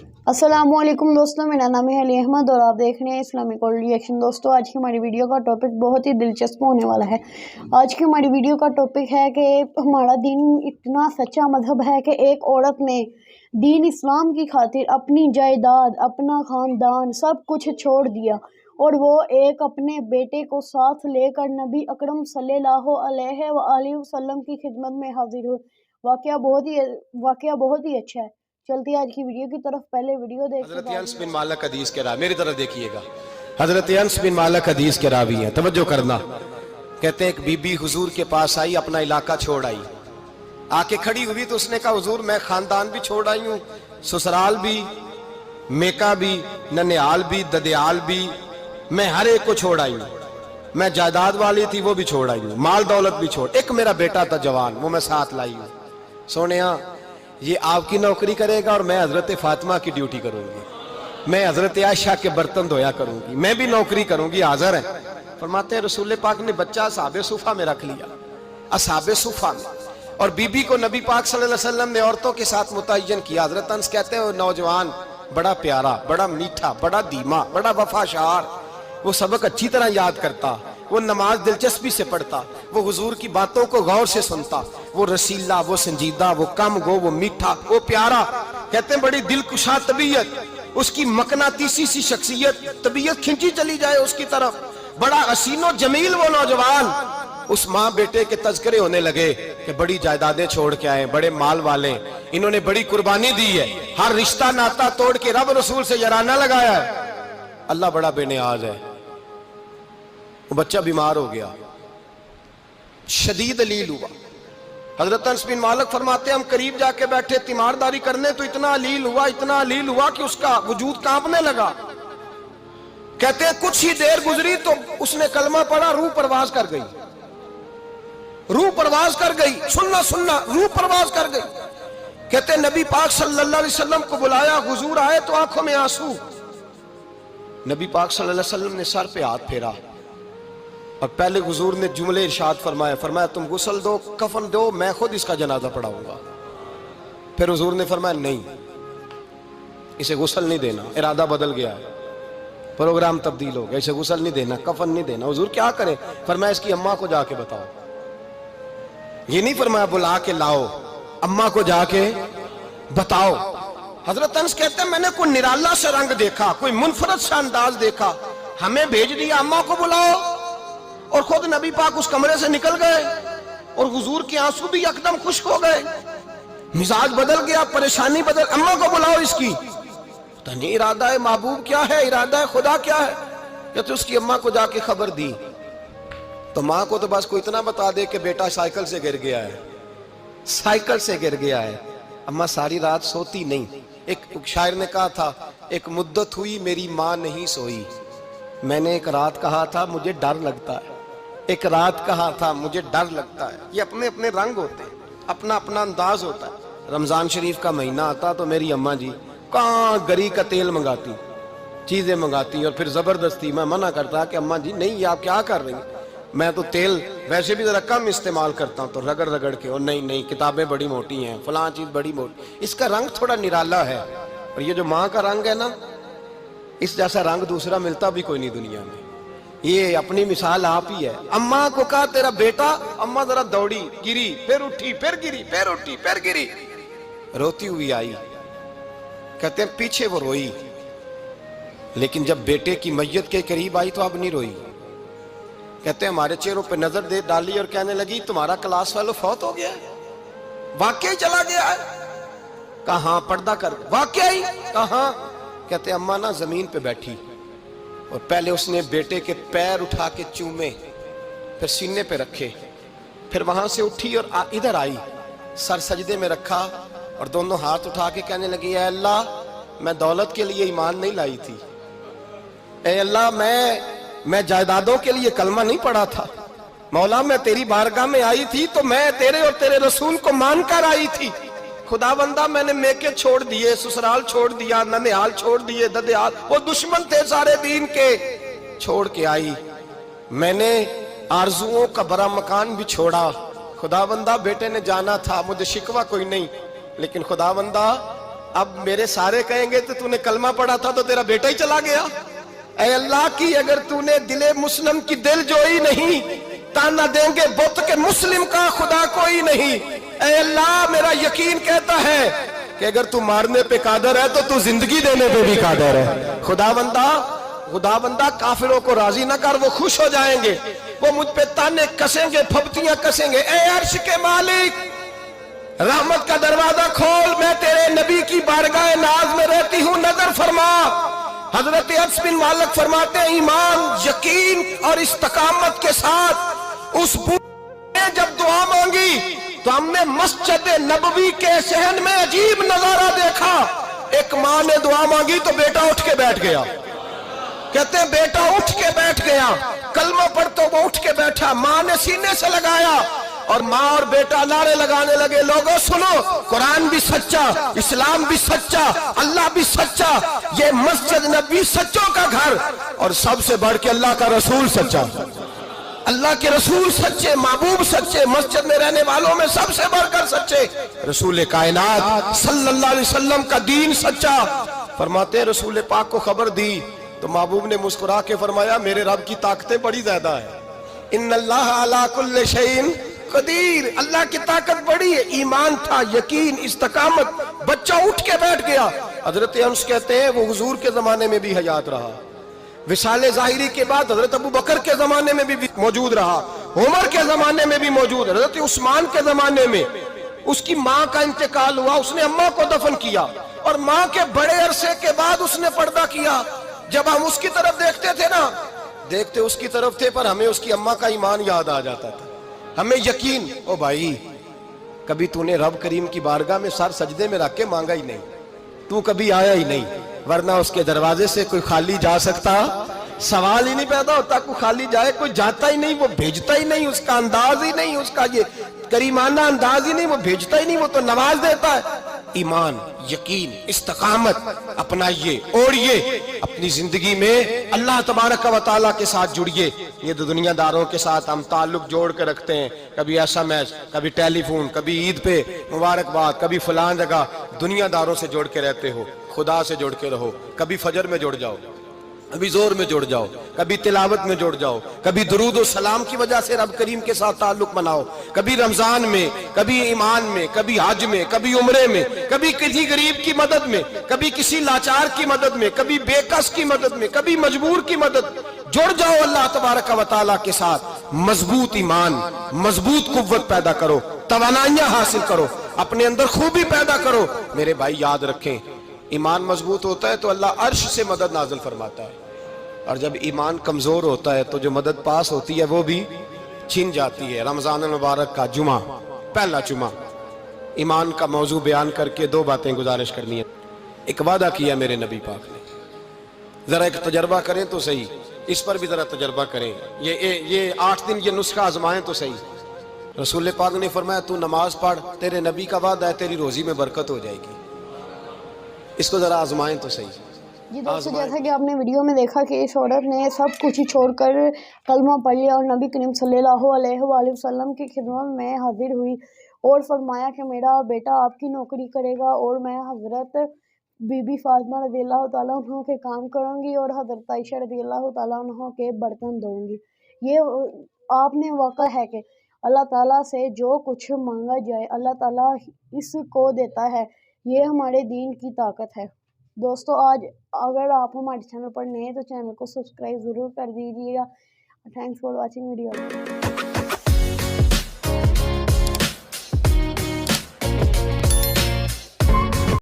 अस्सलामुअलैकुम दोस्तों, मेरा नाम है अली अहमद और आप देख रहे हैं इस्लामिक वर्ल्ड रिएक्शन। दोस्तों, आज की हमारी वीडियो का टॉपिक बहुत ही दिलचस्प होने वाला है। आज की हमारी वीडियो का टॉपिक है कि हमारा दीन इतना सच्चा मजहब है कि एक औरत ने दीन इस्लाम की खातिर अपनी जायदाद, अपना ख़ानदान सब कुछ छोड़ दिया और वो एक अपने बेटे को साथ लेकर नबी अकरम सल्लल्लाहु अलैहि वसल्लम की खिदमत में हाजिर हुई। वाक़या बहुत ही अच्छा है। चलती आज की वीडियो की तरफ। पहले वीडियो देखिए। हज़रत अनस बिन मालिक हदीस के रावी, मेरी तरफ देखिएगा। हज़रत अनस बिन मालिक हदीस के रावी हैं, तवज्जो करना। कहते हैं एक बीबी हुजूर के पास आई, अपना इलाका छोड़ आई, आके खड़ी हुई तो उसने कहा हुजूर मैं खानदान भी छोड़ आई हूँ, ससुराल भी, मेका भी, ननिहाल भी, ददियाल भी, मैं हर एक को छोड़ आई हूँ। मैं जायदाद वाली थी वो भी छोड़ आई हूँ, माल दौलत भी छोड़, एक मेरा बेटा था जवान, वो मैं साथ लाई हूँ। सोनिया, ये आपकी नौकरी करेगा और मैं हजरत फातिमा की ड्यूटी करूंगी, मैं हजरत आयशा के बर्तन धोया करूंगी, मैं भी नौकरी करूंगी। हाजिर है। फरमाते हैं रसूल पाक ने बच्चा असहाबे सुफा में रख लिया, असहाबे सुफा में, और बीबी को नबी पाक सल्लल्लाहु अलैहि वसल्लम ने औरतों के साथ मुतय्यन किया। हजरत अनस कहते हैं वो नौजवान बड़ा प्यारा, बड़ा मीठा, बड़ा धीमा, बड़ा वफाशार, वो सबक अच्छी तरह याद करता, वो नमाज दिलचस्पी से पढ़ता, वो हुजूर की बातों को गौर से सुनता, वो रसीला, वो संजीदा, वो कम गो, वो मीठा, वो प्यारा। कहते हैं बड़ी दिलकुशा तबीयत, उसकी मकनातीसी सी शख्सियत, तबीयत खिंची चली जाए उसकी तरफ, बड़ा हसीनो जमील वो नौजवान। उस माँ बेटे के तज़किरे होने लगे कि बड़ी जायदादें छोड़ के आए, बड़े माल वाले, इन्होंने बड़ी कुर्बानी दी है, हर रिश्ता नाता तोड़ के रब रसूल से याराना लगाया है। अल्लाह बड़ा बेनियाज है। वो बच्चा बीमार हो गया, शदीद अलील हुआ। हजरत अनस बिन मालिक फरमाते हम करीब जाके बैठे तीमारदारी करने तो इतना अलील हुआ, इतना अलील हुआ कि उसका वजूद कांपने लगा। कहते हैं कुछ ही देर गुजरी तो उसने कलमा पढ़ा, रूह परवाज कर गई, रूह परवाज कर गई। सुनना सुनना, रूह परवाज कर गई। कहते नबी पाक सल्लल्लाहु अलैहि वसल्लम को बुलाया, हुजूर आए तो आंखों में आंसू। नबी पाक सल्लल्लाहु अलैहि वसल्लम ने सर पे हाथ फेरा और पहले हुजूर ने जुमले इरशाद फरमाया तुम गुस्ल दो, कफन दो, मैं खुद इसका जनाजा पढ़ाऊंगा। फिर हुजूर ने फरमाया नहीं, इसे गुस्ल नहीं देना, इरादा बदल गया है, प्रोग्राम तब्दील हो गया, इसे गुस्ल नहीं देना, कफन नहीं देना। हुजूर क्या करें? फरमाया इसकी अम्मा को जाके बताओ। ये नहीं फरमाया बुला के लाओ, अम्मा को जाके बताओ। हजरत अनस कहते हैं मैंने कोई निराला सा रंग देखा, कोई मुनफरद सा अंदाज देखा, हमें भेज दिया अम्मा को बुलाओ, और खुद नबी पाक उस कमरे से निकल गए और हुजूर के आंसू भी एकदम खुश्क हो गए, मिजाज बदल गया, परेशानी बदल। अम्मा को बुलाओ इसकी, पता नहीं इरादा है महबूब क्या है, इरादा है खुदा क्या है। कहते उसकी अम्मा को जाके खबर दी तो माँ को तो बस कोई इतना बता दे कि बेटा साइकिल से गिर गया है, साइकिल से गिर गया है। अम्मा सारी रात सोती नहीं। एक शायर ने कहा था, एक मुद्दत हुई मेरी माँ नहीं सोई, मैंने एक रात कहा था मुझे डर लगता है, एक रात कहा था मुझे डर लगता है। ये अपने अपने रंग होते हैं, अपना अपना अंदाज होता है। रमजान शरीफ का महीना आता तो मेरी अम्मा जी कहाँ गरी का तेल मंगाती, चीजें मंगाती, और फिर जबरदस्ती मैं मना करता कि अम्मा जी नहीं, आप क्या कर रही हैं, मैं तो तेल वैसे भी जरा कम इस्तेमाल करता हूँ, तो रगड़ रगड़ के, और नहीं नहीं किताबें बड़ी मोटी हैं, फलां चीज बड़ी मोटी, इसका रंग थोड़ा निराला है। और ये जो माँ का रंग है ना, इस जैसा रंग दूसरा मिलता भी कोई नहीं दुनिया में। ये अपनी मिसाल आप ही है। अम्मा को कहा तेरा बेटा, अम्मा जरा दौड़ी, गिरी, फिर उठी, फिर गिरी, फिर उठी, फिर गिरी, रोती हुई आई। कहते हैं पीछे वो रोई, लेकिन जब बेटे की मैयत के करीब आई तो अब नहीं रोई। कहते हैं हमारे चेहरों पे नजर दे डाली और कहने लगी तुम्हारा क्लास वालों फौत हो गया है, वाकई चला गया है। कहां? पर्दा कर, वाकई कहां? कहते अम्मा ना जमीन पे बैठी और पहले उसने बेटे के पैर उठा के चूमे, फिर सीने पे रखे, फिर वहां से उठी और इधर आई, सर सजदे में रखा और दोनों हाथ उठा के कहने लगी ऐ अल्लाह मैं दौलत के लिए ईमान नहीं लाई थी, ऐ अल्लाह मैं जायदादों के लिए कलमा नहीं पढ़ा था, मौला मैं तेरी बारगाह में आई थी तो मैं तेरे और तेरे रसूल को मानकर आई थी। खुदाबंदा मैंने मेके छोड़ दिए, ससुराल छोड़ दिया, ननिहाल छोड़ दिए, ददियाल, वो दुश्मन थे सारे दीन के, छोड़ के आई। मैंने आरजुओं का बड़ा मकान भी छोड़ा। खुदाबंदा बेटे ने जाना था, मुझे शिकवा कोई नहीं, लेकिन खुदाबंदा اب میرے سارے کہیں گے تو نے کلمہ پڑھا تھا تو تیرا بیٹا ہی چلا گیا. اے اللہ کی اگر نے دل مسلم کی دل جوئی نہیں, تانا دیں گے بت کے مسلم کا خدا کوئی نہیں. اے اللہ میرا یقین کہتا ہے کہ اگر مارنے پہ قادر ہے تو زندگی دینے پہ بھی قادر ہے. خدا بندہ کافروں کو راضی نہ کر, وہ خوش ہو جائیں گے, وہ مجھ پہ تانے کسیں گے, پھپتیاں کسیں گے. اے عرش کے مالک رحمت کا دروازہ کھول, میں تیرے نبی کی بارگاہ ناز میں رہتی ہوں, نظر فرما. حضرت انس بن مالک فرماتے ہیں ایمان, یقین اور استقامت کے ساتھ اس بوڑھے نے جب دعا مانگی تو ہم نے مسجد نبوی کے صحن میں عجیب نظارہ دیکھا. ایک ماں نے دعا مانگی تو بیٹا اٹھ کے بیٹھ گیا. کہتے ہیں بیٹا اٹھ کے بیٹھ گیا, کلمہ پڑھتے وہ اٹھ کے بیٹھا, ماں نے سینے سے لگایا اور ماں اور بیٹا نعرے لگانے لگے, لوگوں سنو, قرآن بھی سچا, اسلام بھی سچا, اللہ بھی سچا, یہ مسجد نبی سچوں کا گھر, اور سب سے بڑھ کے اللہ کا رسول سچا. اللہ کے رسول سچے, محبوب سچے, مسجد میں رہنے والوں میں سب سے بڑھ کر سچے, رسول کائنات صلی اللہ علیہ وسلم کا دین سچا. فرماتے ہیں رسول پاک کو خبر دی تو محبوب نے مسکرا کے فرمایا میرے رب کی طاقتیں بڑی زیادہ ہیں. ان اللہ علی کل شیء قدیر, اللہ کی طاقت بڑی ہے. ایمان تھا, یقین, استقامت, بچہ اٹھ کے بیٹھ گیا. حضرت انس کہتے ہیں وہ حضور کے زمانے میں بھی حیات رہا, وصال ظاہری کے بعد حضرت ابو بکر کے زمانے میں بھی موجود رہا, عمر کے زمانے میں بھی موجود, حضرت عثمان کے زمانے میں. اس کی ماں کا انتقال ہوا, اس نے اماں کو دفن کیا, اور ماں کے بڑے عرصے کے بعد اس نے پردہ کیا. جب ہم اس کی طرف دیکھتے تھے نا, دیکھتے اس کی طرف تھے, پر ہمیں اس کی اماں کا ایمان یاد آ جاتا تھا, ہمیں یقین. او بھائی, کبھی نے رب کریم کی بارگاہ میں سر سجدے میں رکھ کے مانگا ہی نہیں, کبھی آیا ہی نہیں, ورنہ اس کے دروازے سے کوئی خالی جا سکتا, سوال ہی نہیں پیدا ہوتا. کوئی خالی جائے, کوئی جاتا ہی نہیں, وہ بھیجتا ہی نہیں, اس کا انداز ہی نہیں, اس کا یہ کریمانہ انداز ہی نہیں, وہ بھیجتا ہی نہیں, وہ تو نواز دیتا ہے. ایمان, یقین, استقامت اپنائیے, اوڑھیے, اپنی زندگی میں اللہ تبارک و تعالیٰ کے ساتھ جڑیے. یہ دنیا داروں کے ساتھ ہم تعلق جوڑ کے رکھتے ہیں, کبھی SMS, کبھی ٹیلی فون, کبھی عید پہ مبارکباد, کبھی فلان جگہ. دنیا داروں سے جوڑ کے رہتے ہو, خدا سے جوڑ کے رہو. کبھی فجر میں جڑ جاؤ, کبھی زور میں جڑ جاؤ, کبھی تلاوت میں جڑ جاؤ, کبھی درود و سلام کی وجہ سے رب کریم کے ساتھ تعلق بناؤ, کبھی رمضان میں, کبھی ایمان میں, کبھی حج میں, کبھی عمرے میں, کبھی کسی غریب کی مدد میں, کبھی کسی لاچار کی مدد میں, کبھی بے کس کی مدد میں, کبھی مجبور کی مدد. جڑ جاؤ اللہ تبارک و تعالیٰ کے ساتھ, مضبوط ایمان, مضبوط قوت پیدا کرو, توانائیاں حاصل کرو, اپنے اندر خوبی پیدا کرو. میرے بھائی یاد رکھیں, ایمان مضبوط ہوتا ہے تو اللہ عرش سے مدد نازل فرماتا ہے, اور جب ایمان کمزور ہوتا ہے تو جو مدد پاس ہوتی ہے وہ بھی چھن جاتی ہے. رمضان المبارک کا جمعہ, پہلا جمعہ, ایمان کا موضوع بیان کر کے 2 باتیں گزارش کرنی ہے. ایک وعدہ کیا میرے نبی پاک نے, ذرا ایک تجربہ کریں تو صحیح, اس پر بھی ذرا تجربہ کریں, یہ 8 دن یہ نسخہ آزمائیں تو صحیح. رسول پاک نے فرمایا تو نماز پڑھ, تیرے نبی کا وعدہ ہے تیری روزی میں برکت ہو جائے گی, اس کو ذرا آزمائیں تو صحیح. جی دوستو, جیسا کہ آپ نے ویڈیو میں دیکھا کہ اس عورت نے سب کچھ ہی چھوڑ کر کلمہ پڑھ لیا اور نبی کریم صلی اللہ علیہ وآلہ وسلم کی خدمت میں حاضر ہوئی, اور فرمایا کہ میرا بیٹا آپ کی نوکری کرے گا, اور میں حضرت بی بی فاطمہ رضی اللہ تعالیٰ عنہ کے کام کروں گی, اور حضرت عائشہ رضی اللہ تعالیٰ عنہ کے برتن دھوں گی. یہ آپ نے واقع ہے کہ اللہ تعالیٰ سے جو کچھ مانگا جائے اللہ تعالیٰ اس کو دیتا ہے. یہ ہمارے دین کی طاقت ہے. دوستو, آج اگر آپ ہمارے چینل پر نئے ہیں تو چینل کو سبسکرائب ضرور کر دیجیے گا. Thanks for watching video.